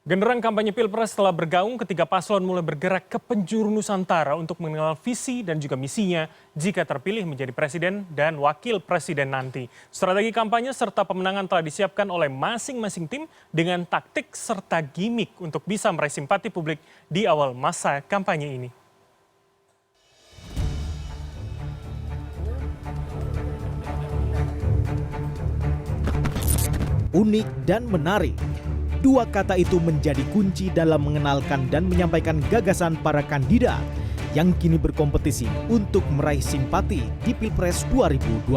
Genderang kampanye Pilpres telah bergaung ketika paslon mulai bergerak ke penjuru Nusantara untuk mengenal visi dan juga misinya jika terpilih menjadi presiden dan wakil presiden nanti. Strategi kampanye serta pemenangan telah disiapkan oleh masing-masing tim dengan taktik serta gimmick untuk bisa meraih simpati publik di awal masa kampanye ini. Unik dan menarik. Dua kata itu menjadi kunci dalam mengenalkan dan menyampaikan gagasan para kandidat yang kini berkompetisi untuk meraih simpati di Pilpres 2024.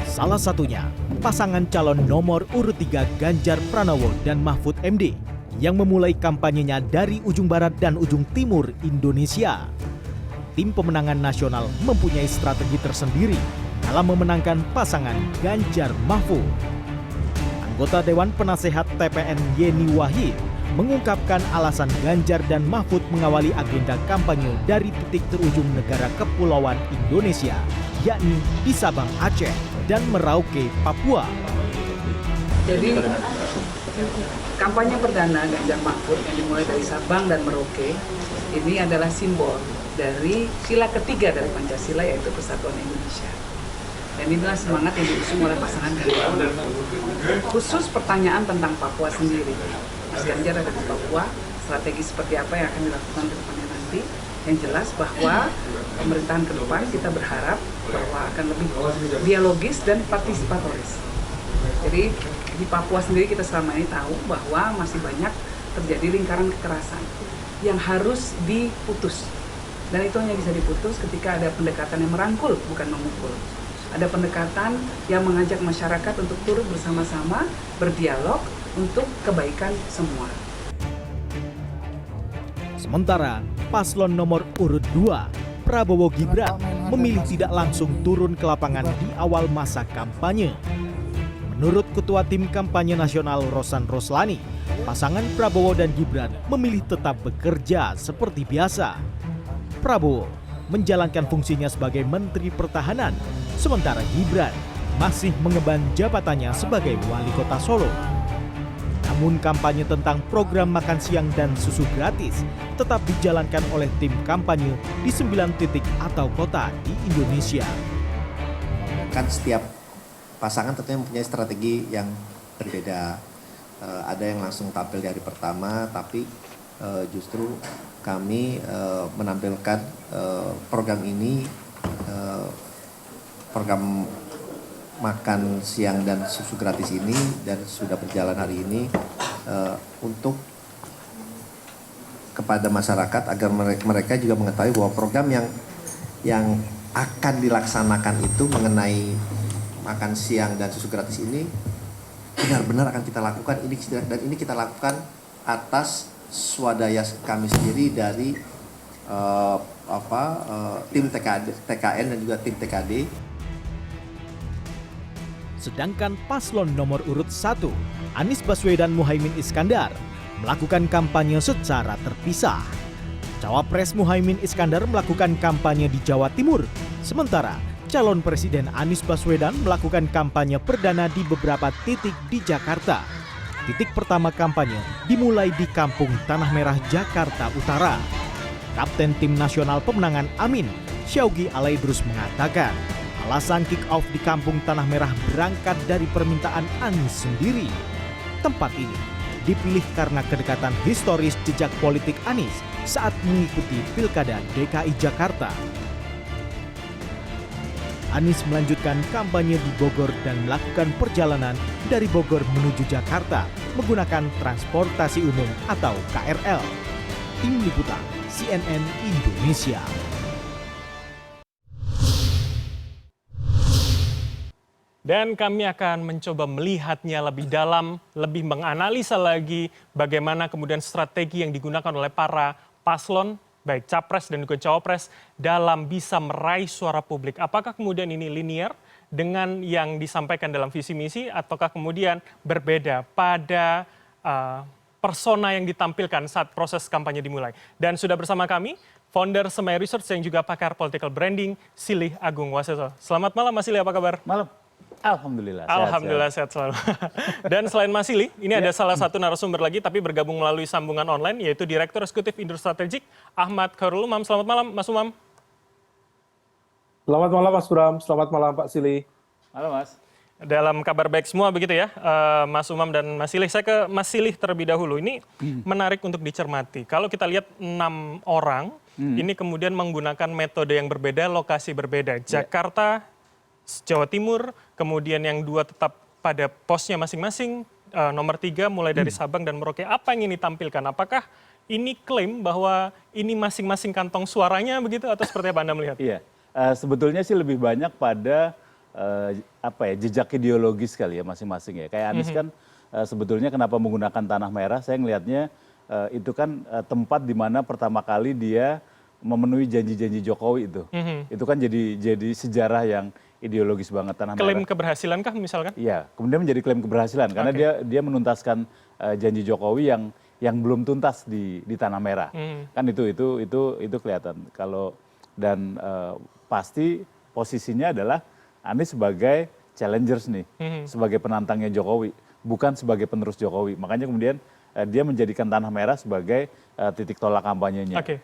Salah satunya, pasangan calon nomor urut 3 Ganjar Pranowo dan Mahfud MD yang memulai kampanyenya dari ujung barat dan ujung timur Indonesia. Tim pemenangan nasional mempunyai strategi tersendiri dalam memenangkan pasangan Ganjar Mahfud. Anggota Dewan Penasehat TPN Yeni Wahid mengungkapkan alasan Ganjar dan Mahfud mengawali agenda kampanye dari titik terujung negara kepulauan Indonesia, yakni di Sabang Aceh dan Merauke, Papua. Jadi kampanye perdana Ganjar Mahfud yang dimulai dari Sabang dan Merauke ini adalah simbol dari sila ketiga dari Pancasila, yaitu Persatuan Indonesia. Dan inilah semangat yang diusung oleh pasangan kedua. Khusus pertanyaan tentang Papua sendiri. Mas Ganjar ada di Papua, strategi seperti apa yang akan dilakukan ke depannya nanti. Yang jelas bahwa pemerintahan ke depan kita berharap bahwa akan lebih dialogis dan partisipatoris. Jadi di Papua sendiri kita selama ini tahu bahwa masih banyak terjadi lingkaran kekerasan yang harus diputus. Dan itu hanya bisa diputus ketika ada pendekatan yang merangkul, bukan memukul. Ada pendekatan yang mengajak masyarakat untuk turut bersama-sama berdialog untuk kebaikan semua. Sementara paslon nomor urut 2, Prabowo Gibran, memilih tidak langsung turun ke lapangan di awal masa kampanye. Menurut Ketua Tim Kampanye Nasional Rosan Roslani, pasangan Prabowo dan Gibran memilih tetap bekerja seperti biasa. Prabowo menjalankan fungsinya sebagai Menteri Pertahanan, sementara Gibran masih mengemban jabatannya sebagai Wali Kota Solo. Namun kampanye tentang program makan siang dan susu gratis tetap dijalankan oleh tim kampanye di 9 titik atau kota di Indonesia. Kan setiap pasangan tentunya mempunyai strategi yang berbeda. Ada yang langsung tampil dari pertama, tapi justru kami menampilkan program ini, program makan siang dan susu gratis ini, dan sudah berjalan hari ini untuk kepada masyarakat agar mereka juga mengetahui bahwa program yang akan dilaksanakan itu mengenai makan siang dan susu gratis ini benar-benar akan kita lakukan ini, dan ini kita lakukan atas swadaya kami sendiri dari tim TKN dan juga tim TKD. Sedangkan paslon nomor urut 1, Anies Baswedan Muhaimin Iskandar, melakukan kampanye secara terpisah. Cawapres Muhaimin Iskandar melakukan kampanye di Jawa Timur, sementara calon Presiden Anies Baswedan melakukan kampanye perdana di beberapa titik di Jakarta. Titik pertama kampanye dimulai di Kampung Tanah Merah, Jakarta Utara. Kapten Tim Nasional Pemenangan Amin, Syaugi Alaidrus mengatakan, alasan kick-off di Kampung Tanah Merah berangkat dari permintaan Anies sendiri. Tempat ini dipilih karena kedekatan historis jejak politik Anies saat mengikuti Pilkada DKI Jakarta. Anies melanjutkan kampanye di Bogor dan melakukan perjalanan dari Bogor menuju Jakarta menggunakan transportasi umum atau KRL. Tim Liputan CNN Indonesia. Dan kami akan mencoba melihatnya lebih dalam, lebih menganalisa lagi bagaimana kemudian strategi yang digunakan oleh para paslon, baik capres dan juga cawapres, dalam bisa meraih suara publik. Apakah kemudian ini linear dengan yang disampaikan dalam visi misi, ataukah kemudian berbeda pada persona yang ditampilkan saat proses kampanye dimulai? Dan sudah bersama kami, founder Semai Research yang juga pakar political branding, Silih Agung Waseso. Selamat malam Mas Silih, apa kabar? Malam. Alhamdulillah. Alhamdulillah sehat selalu. Dan selain Mas Silih, ini ada salah satu narasumber lagi tapi bergabung melalui sambungan online yaitu Direktur Eksekutif Indo Strategik Ahmad Khairul Umam. Selamat malam Mas Umam. Selamat malam Mas Bram, selamat malam Pak Silih. Halo Mas. Dalam kabar baik semua begitu ya, Mas Umam dan Mas Silih. Saya ke Mas Silih terlebih dahulu. Ini menarik untuk dicermati. Kalau kita lihat 6 orang, ini kemudian menggunakan metode yang berbeda, lokasi berbeda. Jakarta, Jawa Timur, kemudian yang 2 tetap pada posnya masing-masing, nomor 3 mulai dari Sabang dan Merauke. Apa yang ingin ditampilkan? Apakah ini klaim bahwa ini masing-masing kantong suaranya begitu atau seperti apa Anda melihat? Iya, sebetulnya sih lebih banyak pada jejak ideologis kali ya masing-masing ya. Kayak Anies kan sebetulnya kenapa menggunakan tanah merah? Saya ngelihatnya itu kan tempat di mana pertama kali dia memenuhi janji-janji Jokowi itu. Itu kan jadi sejarah yang ideologis banget tanah merah. Klaim keberhasilankah misalkan? Iya, kemudian menjadi klaim keberhasilan karena dia menuntaskan janji Jokowi yang belum tuntas di tanah merah. Kan itu kelihatan. Kalau dan pasti posisinya adalah Anies sebagai challengers nih, sebagai penantangnya Jokowi, bukan sebagai penerus Jokowi. Makanya kemudian dia menjadikan tanah merah sebagai titik tolak kampanyenya. Oke.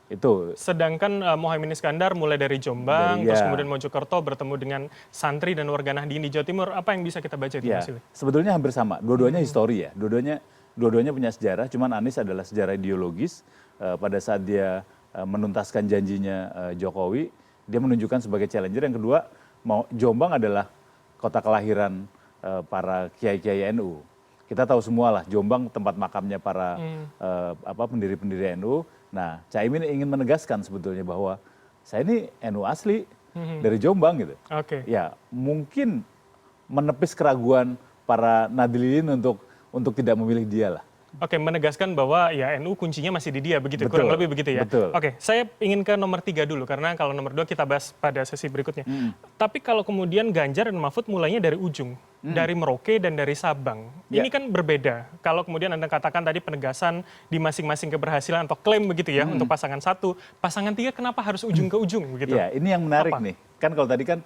Itu. Sedangkan Mohaimin Iskandar mulai dari Jombang, terus kemudian Mojokerto bertemu dengan santri dan warga Nahdien di Jawa Timur. Apa yang bisa kita baca itu, Mas Silih? Sebetulnya hampir sama. Dua-duanya histori ya. Dua-duanya punya sejarah. Cuman Anies adalah sejarah ideologis. Pada saat dia menuntaskan janjinya Jokowi, dia menunjukkan sebagai challenger. Yang kedua, Jombang adalah kota kelahiran para kiai-kiai NU. Kita tahu semua lah, Jombang tempat makamnya para pendiri-pendiri NU. Nah, Caimin ingin menegaskan sebetulnya bahwa saya ini NU asli dari Jombang gitu. Ya, mungkin menepis keraguan para Nahdliyin untuk tidak memilih dia lah. Oke, menegaskan bahwa ya NU kuncinya masih di dia, begitu kurang lebih begitu ya. Betul. Oke, saya ingin ke nomor 3 dulu karena kalau nomor 2 kita bahas pada sesi berikutnya. Tapi kalau kemudian Ganjar dan Mahfud mulainya dari ujung, dari Merauke dan dari Sabang. Ini kan berbeda. Kalau kemudian Anda katakan tadi penegasan di masing-masing keberhasilan atau klaim begitu ya untuk pasangan 1, pasangan 3 kenapa harus ujung ke ujung begitu? Ya, ini yang menarik nih. Kan kalau tadi kan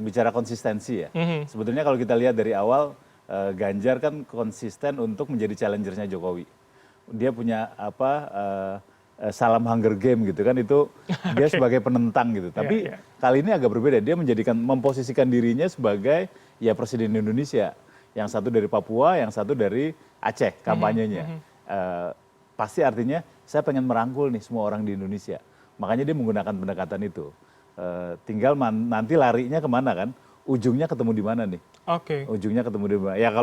bicara konsistensi ya. Sebetulnya kalau kita lihat dari awal Ganjar kan konsisten untuk menjadi challengernya Jokowi. Dia punya salam Hunger Game gitu kan, itu dia sebagai penentang gitu. Tapi kali ini agak berbeda, dia memposisikan dirinya sebagai ya presiden Indonesia. Yang satu dari Papua, yang satu dari Aceh kampanyenya. Pasti artinya saya pengen merangkul nih semua orang di Indonesia. Makanya dia menggunakan pendekatan itu. Tinggal nanti larinya kemana kan? Ujungnya ketemu di mana nih? Ujungnya ketemu di mana? Ya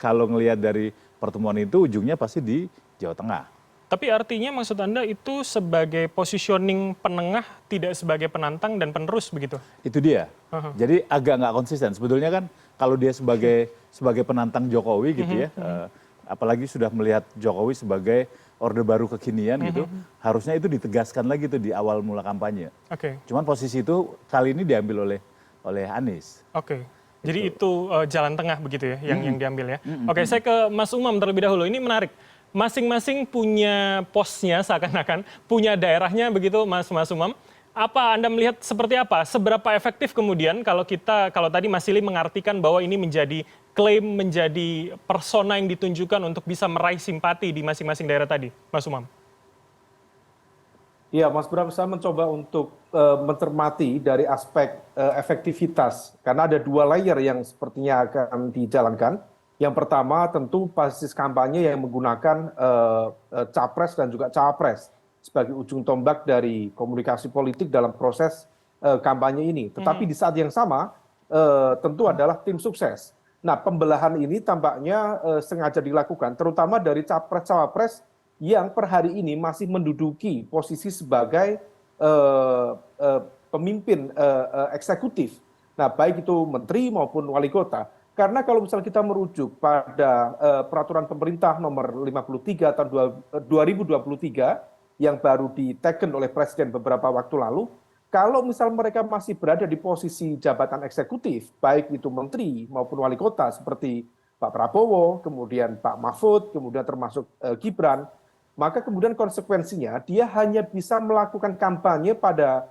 kalau ngelihat dari pertemuan itu ujungnya pasti di Jawa Tengah. Tapi artinya maksud Anda itu sebagai positioning penengah, tidak sebagai penantang dan penerus begitu? Itu dia. Jadi agak nggak konsisten. Sebetulnya kan kalau dia sebagai penantang Jokowi gitu ya, apalagi sudah melihat Jokowi sebagai orde baru kekinian gitu, harusnya itu ditegaskan lagi tuh di awal mula kampanye. Cuman posisi itu kali ini diambil oleh Anies. Jadi itu jalan tengah begitu ya yang diambil ya. Saya ke Mas Umam terlebih dahulu. Ini menarik. Masing-masing punya posnya seakan-akan, punya daerahnya begitu Mas Umam. Apa Anda melihat seperti apa? Seberapa efektif kemudian kalau tadi Mas Silih mengartikan bahwa ini menjadi klaim, menjadi persona yang ditunjukkan untuk bisa meraih simpati di masing-masing daerah tadi, Mas Umam? Iya, Mas Bram, saya mencoba untuk mencermati dari aspek efektivitas. Karena ada 2 layer yang sepertinya akan dijalankan. Yang pertama tentu basis kampanye yang menggunakan capres dan juga cawapres sebagai ujung tombak dari komunikasi politik dalam proses kampanye ini. Tetapi di saat yang sama tentu adalah tim sukses. Nah, pembelahan ini tampaknya sengaja dilakukan, terutama dari capres-cawapres yang per hari ini masih menduduki posisi sebagai pemimpin eksekutif. Nah, baik itu menteri maupun wali kota. Karena kalau misalnya kita merujuk pada peraturan pemerintah nomor 53 tahun 2023 yang baru diteken oleh Presiden beberapa waktu lalu, kalau misal mereka masih berada di posisi jabatan eksekutif, baik itu menteri maupun wali kota seperti Pak Prabowo, kemudian Pak Mahfud, kemudian termasuk Gibran, maka kemudian konsekuensinya dia hanya bisa melakukan kampanye pada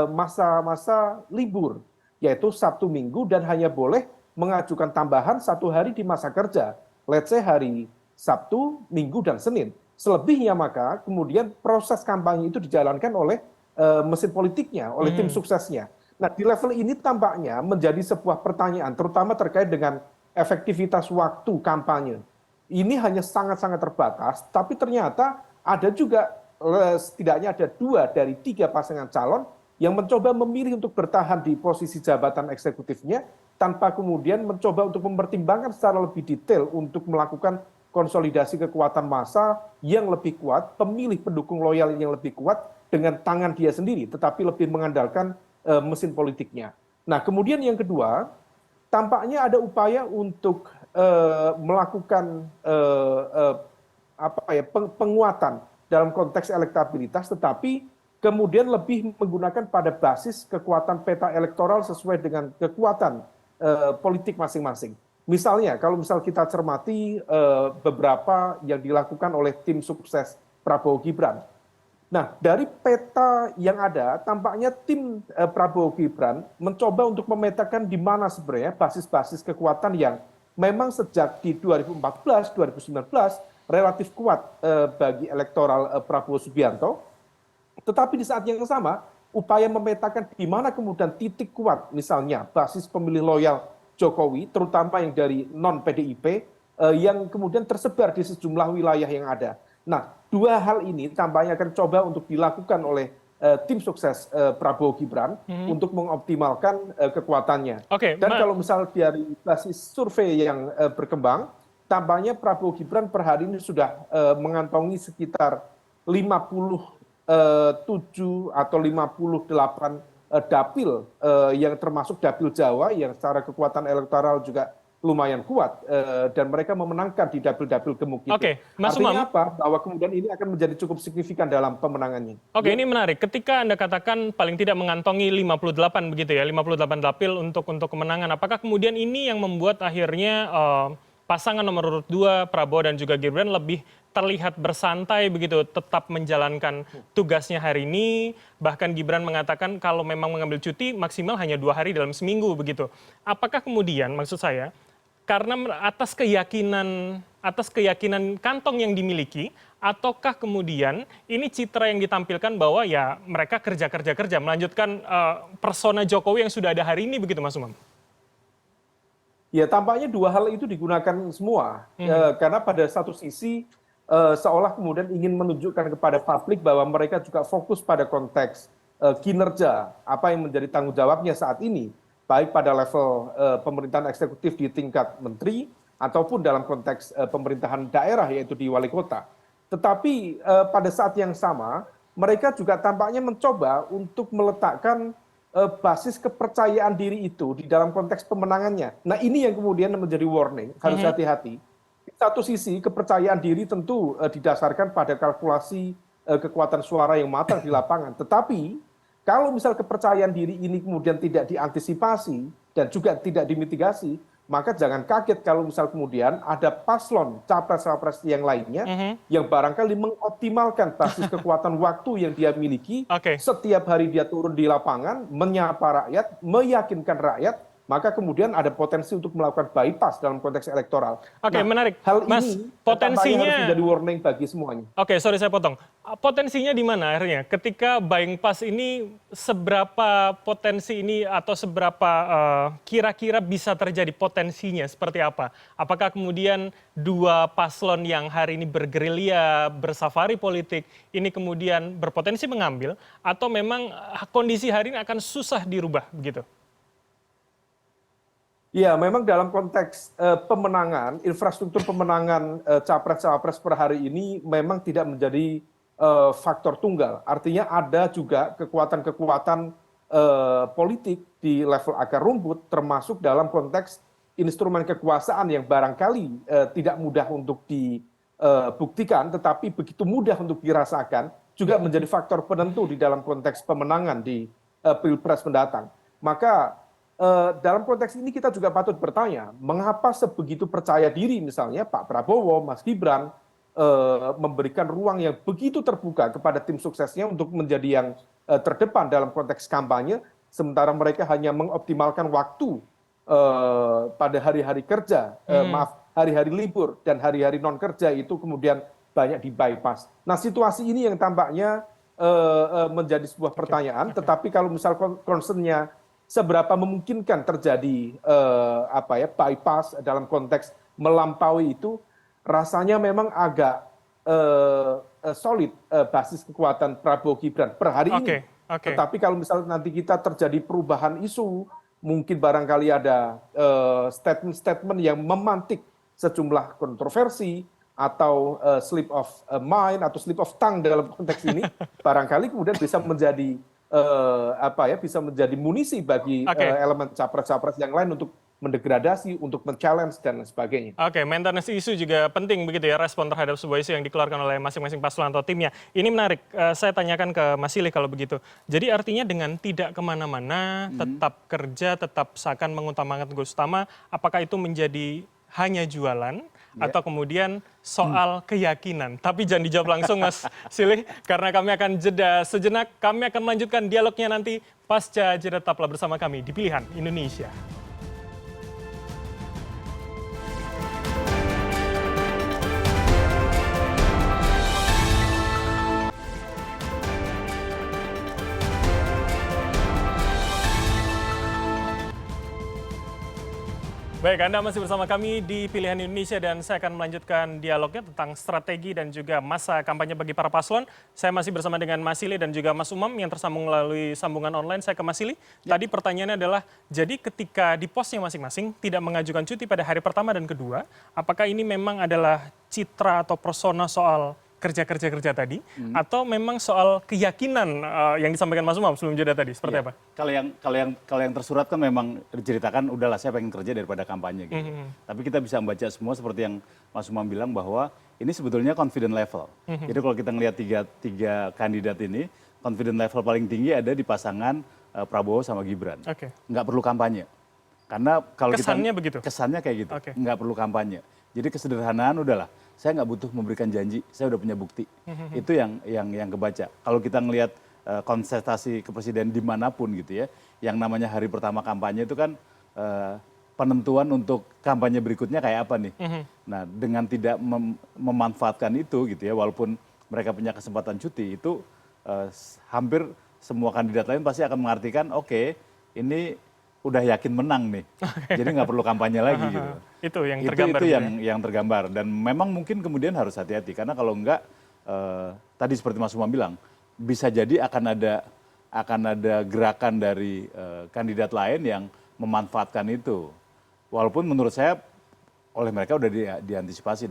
masa-masa libur, yaitu Sabtu Minggu, dan hanya boleh mengajukan tambahan 1 hari di masa kerja, let's say hari Sabtu, Minggu, dan Senin. Selebihnya maka kemudian proses kampanye itu dijalankan oleh mesin politiknya, oleh tim suksesnya. Nah, di level ini tampaknya menjadi sebuah pertanyaan, terutama terkait dengan efektivitas waktu kampanye. Ini hanya sangat-sangat terbatas, tapi ternyata ada juga setidaknya ada 2 dari 3 pasangan calon yang mencoba memilih untuk bertahan di posisi jabatan eksekutifnya tanpa kemudian mencoba untuk mempertimbangkan secara lebih detail untuk melakukan konsolidasi kekuatan massa yang lebih kuat, pemilih pendukung loyal yang lebih kuat dengan tangan dia sendiri, tetapi lebih mengandalkan mesin politiknya. Nah, kemudian yang kedua, tampaknya ada upaya untuk melakukan penguatan dalam konteks elektabilitas, tetapi kemudian lebih menggunakan pada basis kekuatan peta elektoral sesuai dengan kekuatan politik masing-masing. Misalnya, kalau misal kita cermati beberapa yang dilakukan oleh tim sukses Prabowo Gibran. Nah, dari peta yang ada, tampaknya tim Prabowo Gibran mencoba untuk memetakan di mana sebenarnya basis-basis kekuatan yang memang sejak di 2014, 2019 relatif kuat bagi elektoral Prabowo Subianto. Tetapi di saat yang sama, upaya memetakan di mana kemudian titik kuat, misalnya basis pemilih loyal Jokowi, terutama yang dari non-PDIP, yang kemudian tersebar di sejumlah wilayah yang ada. Nah, 2 hal ini tampaknya akan coba untuk dilakukan oleh tim sukses Prabowo Gibran untuk mengoptimalkan kekuatannya. Dan kalau misal dari basis survei yang berkembang, tampaknya Prabowo Gibran per hari ini sudah mengantongi sekitar 57 atau 58 dapil yang termasuk dapil Jawa yang secara kekuatan elektoral juga lumayan kuat dan mereka memenangkan di dapil-dapil gemuk itu. Artinya apa? Bahwa kemudian ini akan menjadi cukup signifikan dalam pemenangannya. Oke, ini menarik. Ketika Anda katakan paling tidak mengantongi 58 begitu ya, 58 dapil untuk kemenangan. Apakah kemudian ini yang membuat akhirnya pasangan nomor urut 2 Prabowo dan juga Gibran lebih terlihat bersantai begitu, tetap menjalankan tugasnya hari ini, bahkan Gibran mengatakan kalau memang mengambil cuti maksimal hanya 2 hari dalam seminggu begitu. Apakah kemudian maksud saya karena atas keyakinan kantong yang dimiliki, ataukah kemudian ini citra yang ditampilkan bahwa ya mereka kerja melanjutkan persona Jokowi yang sudah ada hari ini begitu Mas Umam? Ya, tampaknya 2 hal itu digunakan semua, karena pada satu sisi seolah kemudian ingin menunjukkan kepada publik bahwa mereka juga fokus pada konteks kinerja, apa yang menjadi tanggung jawabnya saat ini, baik pada level pemerintahan eksekutif di tingkat menteri, ataupun dalam konteks pemerintahan daerah, yaitu di wali kota. Tetapi pada saat yang sama, mereka juga tampaknya mencoba untuk meletakkan basis kepercayaan diri itu di dalam konteks pemenangannya. Nah, ini yang kemudian menjadi warning, harus hati-hati. Di satu sisi, kepercayaan diri tentu didasarkan pada kalkulasi kekuatan suara yang matang di lapangan. Tetapi, kalau misal kepercayaan diri ini kemudian tidak diantisipasi dan juga tidak dimitigasi, maka jangan kaget kalau misal kemudian ada paslon capres-capres yang lainnya yang barangkali mengoptimalkan basis kekuatan waktu yang dia miliki. Setiap hari dia turun di lapangan, menyapa rakyat, meyakinkan rakyat, maka kemudian ada potensi untuk melakukan bypass dalam konteks elektoral. Menarik. Hal Mas, ini potensinya harus menjadi warning bagi semuanya. Sorry saya potong. Potensinya di mana akhirnya? Ketika buying pass ini, seberapa potensi ini atau seberapa kira-kira bisa terjadi potensinya seperti apa? Apakah kemudian 2 paslon yang hari ini bergerilya, bersafari politik, ini kemudian berpotensi mengambil, atau memang kondisi hari ini akan susah dirubah begitu? Ya, memang dalam konteks pemenangan, infrastruktur pemenangan capres-cawapres per hari ini memang tidak menjadi faktor tunggal. Artinya ada juga kekuatan-kekuatan politik di level akar rumput, termasuk dalam konteks instrumen kekuasaan yang barangkali tidak mudah untuk dibuktikan, tetapi begitu mudah untuk dirasakan, juga menjadi faktor penentu di dalam konteks pemenangan di Pilpres mendatang. Maka dalam konteks ini kita juga patut bertanya, mengapa sebegitu percaya diri misalnya Pak Prabowo, Mas Gibran memberikan ruang yang begitu terbuka kepada tim suksesnya untuk menjadi yang terdepan dalam konteks kampanye, sementara mereka hanya mengoptimalkan waktu pada hari-hari kerja, hari-hari libur dan hari-hari non kerja itu kemudian banyak di bypass. Nah, situasi ini yang tampaknya menjadi sebuah pertanyaan. Tetapi kalau misal concernnya seberapa memungkinkan terjadi bypass dalam konteks melampaui itu, rasanya memang agak solid basis kekuatan Prabowo Gibran per hari ini. Tetapi kalau misalnya nanti kita terjadi perubahan isu, mungkin barangkali ada statement-statement yang memantik sejumlah kontroversi atau slip of mind atau slip of tongue dalam konteks ini, barangkali kemudian bisa menjadi bisa menjadi munisi bagi elemen capres-capres yang lain untuk mendegradasi, untuk men-challenge dan sebagainya. Oke, maintenance isu juga penting begitu ya, respon terhadap sebuah isu yang dikeluarkan oleh masing-masing paslon atau timnya. Ini menarik, saya tanyakan ke Mas Silih kalau begitu. Jadi artinya dengan tidak kemana-mana, tetap kerja, tetap seakan mengutamakan tugas utama, apakah itu menjadi hanya jualan atau kemudian soal keyakinan? Tapi jangan dijawab langsung Mas Silih, karena kami akan jeda sejenak. Kami akan melanjutkan dialognya nanti pasca jeda. Tetaplah bersama kami di Pilihan Indonesia. Baik, Anda masih bersama kami di Pilihan Indonesia dan saya akan melanjutkan dialognya tentang strategi dan juga masa kampanye bagi para paslon. Saya masih bersama dengan Mas Silih dan juga Mas Umam yang tersambung melalui sambungan online. Saya ke Mas Silih. Tadi pertanyaannya adalah, jadi ketika di posnya masing-masing tidak mengajukan cuti pada hari pertama dan kedua, apakah ini memang yang citra atau persona soal kerja tadi, atau memang soal keyakinan yang disampaikan Mas Umam sebelum jeda tadi, seperti apa? Kalau yang tersurat kan memang diceritakan, udahlah saya pengen kerja daripada kampanye gitu. Tapi kita bisa membaca semua seperti yang Mas Umam bilang bahwa ini sebetulnya confident level. Jadi kalau kita ngelihat tiga kandidat ini, confident level paling tinggi ada di pasangan Prabowo sama Gibran. Nggak perlu kampanye. Karena kalau kesannya begitu? Kesannya kayak gitu, nggak perlu kampanye. Jadi kesederhanaan udahlah, saya nggak butuh memberikan janji, saya udah punya bukti. Itu yang kebaca. Kalau kita ngelihat kontestasi kepresiden dimanapun gitu ya, yang namanya hari pertama kampanye itu kan penentuan untuk kampanye berikutnya kayak apa nih. Nah, dengan tidak memanfaatkan itu gitu ya, walaupun mereka punya kesempatan cuti, itu hampir semua kandidat lain pasti akan mengartikan, oke, ini udah yakin menang nih, jadi nggak perlu kampanye lagi gitu. Itu yang tergambar. Itu yang tergambar, dan memang mungkin kemudian harus hati-hati karena kalau enggak, tadi seperti Mas Umam bilang, bisa jadi akan ada gerakan dari kandidat lain yang memanfaatkan itu. Walaupun menurut saya oleh mereka udah diantisipasi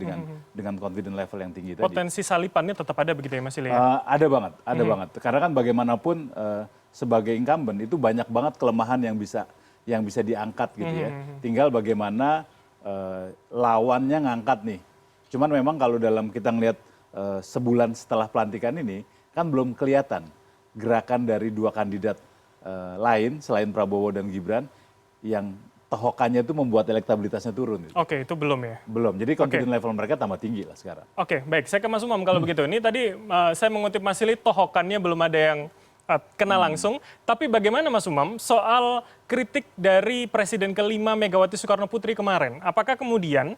dengan confident level yang tinggi tadi. Potensi salipannya tetap ada begitu ya Mas Silih? Ada banget. Karena kan bagaimanapun sebagai incumbent itu banyak banget kelemahan yang bisa diangkat gitu ya. Tinggal bagaimana lawannya ngangkat nih. Cuman memang kalau dalam kita ngelihat sebulan setelah pelantikan ini kan belum kelihatan gerakan dari dua kandidat lain selain Prabowo dan Gibran yang tohokannya itu membuat elektabilitasnya turun. Oke, itu belum ya? Belum. Jadi confidence level mereka tambah tinggi lah sekarang. Oke, baik. Saya ke Mas Umam kalau begitu. Ini tadi saya mengutip Mas Silih, tohokannya belum ada yang kena langsung. Tapi bagaimana Mas Umam soal kritik dari Presiden kelima Megawati Soekarno Putri kemarin? Apakah kemudian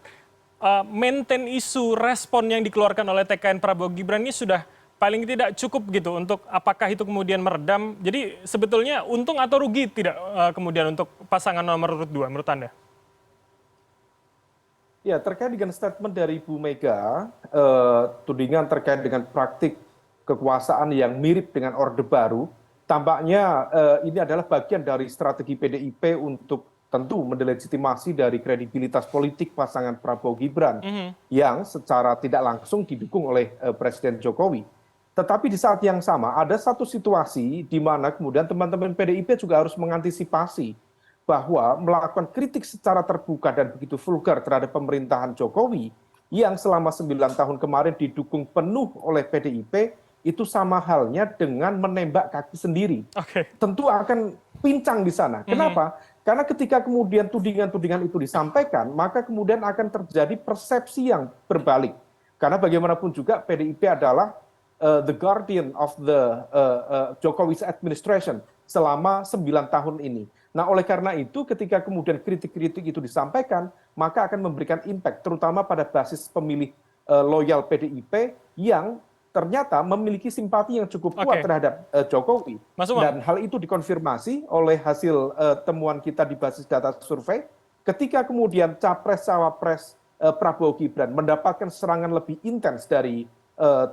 maintain isu respon yang dikeluarkan oleh TKN Prabowo Gibran ini sudah paling tidak cukup gitu untuk apakah itu kemudian meredam? Jadi sebetulnya untung atau rugi tidak kemudian untuk pasangan nomor urut 2 menurut Anda? Ya, terkait dengan statement dari Bu Mega, tudingan terkait dengan praktik kekuasaan yang mirip dengan Orde Baru, tampaknya ini adalah bagian dari strategi PDIP untuk tentu mendelegitimasi dari kredibilitas politik pasangan Prabowo Gibran yang secara tidak langsung didukung oleh Presiden Jokowi. Tetapi di saat yang sama ada satu situasi di mana kemudian teman-teman PDIP juga harus mengantisipasi bahwa melakukan kritik secara terbuka dan begitu vulgar terhadap pemerintahan Jokowi yang selama 9 tahun kemarin didukung penuh oleh PDIP, itu sama halnya dengan menembak kaki sendiri. Tentu akan pincang di sana. Kenapa? Karena ketika kemudian tudingan-tudingan itu disampaikan, maka kemudian akan terjadi persepsi yang berbalik. Karena bagaimanapun juga PDIP adalah the guardian of the Jokowi's administration selama 9 tahun ini. Nah, oleh karena itu ketika kemudian kritik-kritik itu disampaikan, maka akan memberikan impact terutama pada basis pemilih loyal PDIP yang ternyata memiliki simpati yang cukup kuat Oke. terhadap Jokowi. Mas Umam. Dan hal itu dikonfirmasi oleh hasil temuan kita di basis data survei ketika kemudian capres-cawapres Prabowo Gibran mendapatkan serangan lebih intens dari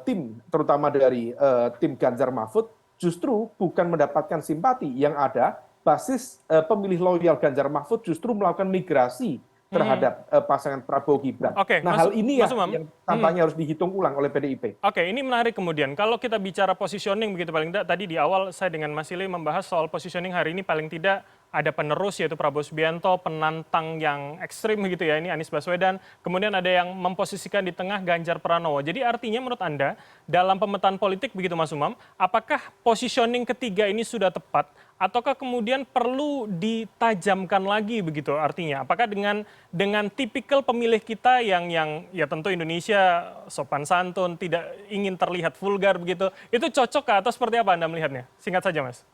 tim, terutama dari tim Ganjar Mahfud, justru bukan mendapatkan simpati yang ada, basis pemilih loyal Ganjar Mahfud justru melakukan migrasi terhadap pasangan Prabowo Gibran. Oke, Nah, Mas- hal ini Mas Umam. yang tampaknya harus dihitung ulang oleh PDIP. Oke, ini menarik kemudian. Kalau kita bicara positioning begitu paling tidak, tadi di awal saya dengan Mas Ile membahas soal positioning hari ini paling tidak ada penerus yaitu Prabowo Subianto, penantang yang ekstrim begitu ya, ini Anies Baswedan. Kemudian ada yang memposisikan di tengah Ganjar Pranowo. Jadi artinya menurut Anda, dalam pemetaan politik begitu Mas Umam, apakah positioning ketiga ini sudah tepat? Ataukah kemudian perlu ditajamkan lagi begitu artinya? Apakah dengan tipikal pemilih kita yang ya tentu Indonesia sopan santun, tidak ingin terlihat vulgar begitu, itu cocok kah atau seperti apa Anda melihatnya? Singkat saja Mas.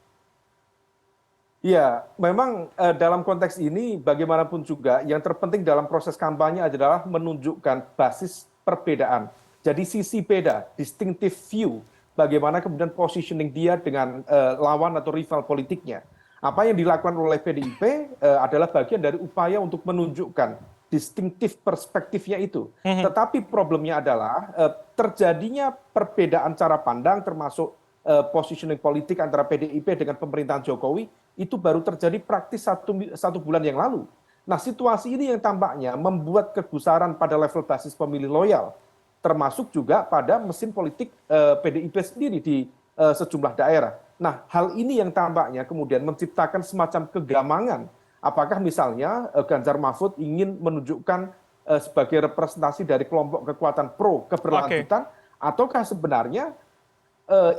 Ya, memang dalam konteks ini bagaimanapun juga yang terpenting dalam proses kampanye adalah menunjukkan basis perbedaan. Jadi sisi beda, distinctive view, bagaimana kemudian positioning dia dengan lawan atau rival politiknya. Apa yang dilakukan oleh PDIP adalah bagian dari upaya untuk menunjukkan distinctive perspektifnya itu. Tetapi problemnya adalah terjadinya perbedaan cara pandang termasuk positioning politik antara PDIP dengan pemerintahan Jokowi itu baru terjadi praktis satu bulan yang lalu. Nah, situasi ini yang tampaknya membuat kegusaran pada level basis pemilih loyal, termasuk juga pada mesin politik PDIP sendiri di sejumlah daerah. Nah, hal ini yang tampaknya kemudian menciptakan semacam kegamangan. Apakah misalnya Ganjar Mahfud ingin menunjukkan sebagai representasi dari kelompok kekuatan pro keberlanjutan, ataukah sebenarnya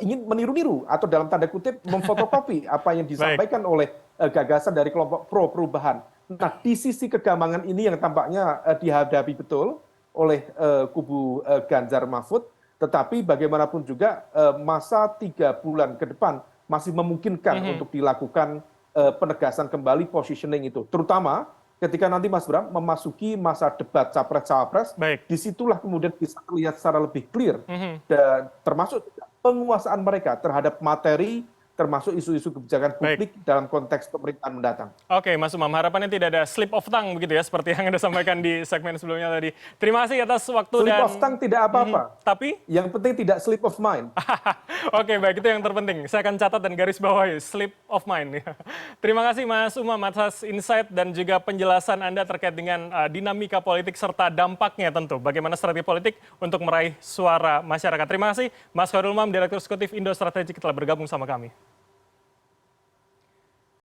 ingin meniru-niru atau dalam tanda kutip memfotokopi apa yang disampaikan oleh gagasan dari kelompok pro perubahan. Nah, di sisi kegamangan ini yang tampaknya dihadapi betul oleh kubu Ganjar Mahfud, tetapi bagaimanapun juga masa 3 bulan ke depan masih memungkinkan untuk dilakukan penegasan kembali positioning itu, terutama ketika nanti Mas Bram memasuki masa debat capres-cawapres, disitulah kemudian bisa terlihat secara lebih clear, dan termasuk penguasaan mereka terhadap materi, termasuk isu-isu kebijakan publik dalam konteks pemerintahan mendatang. Oke, Mas Umam, harapannya tidak ada slip of tongue begitu ya, seperti yang Anda sampaikan di segmen sebelumnya tadi. Terima kasih atas waktu Slip dan... of tongue tidak apa-apa. Tapi? Yang penting tidak slip of mind. Oke, baik, itu yang terpenting. Saya akan catat dan garis bawahi, slip of mind. Terima kasih Mas Umam atas insight dan juga penjelasan Anda terkait dengan dinamika politik serta dampaknya tentu. Bagaimana strategi politik untuk meraih suara masyarakat. Terima kasih Mas Khairul Umam, Direktur Eksekutif Indo Strategik telah bergabung sama kami.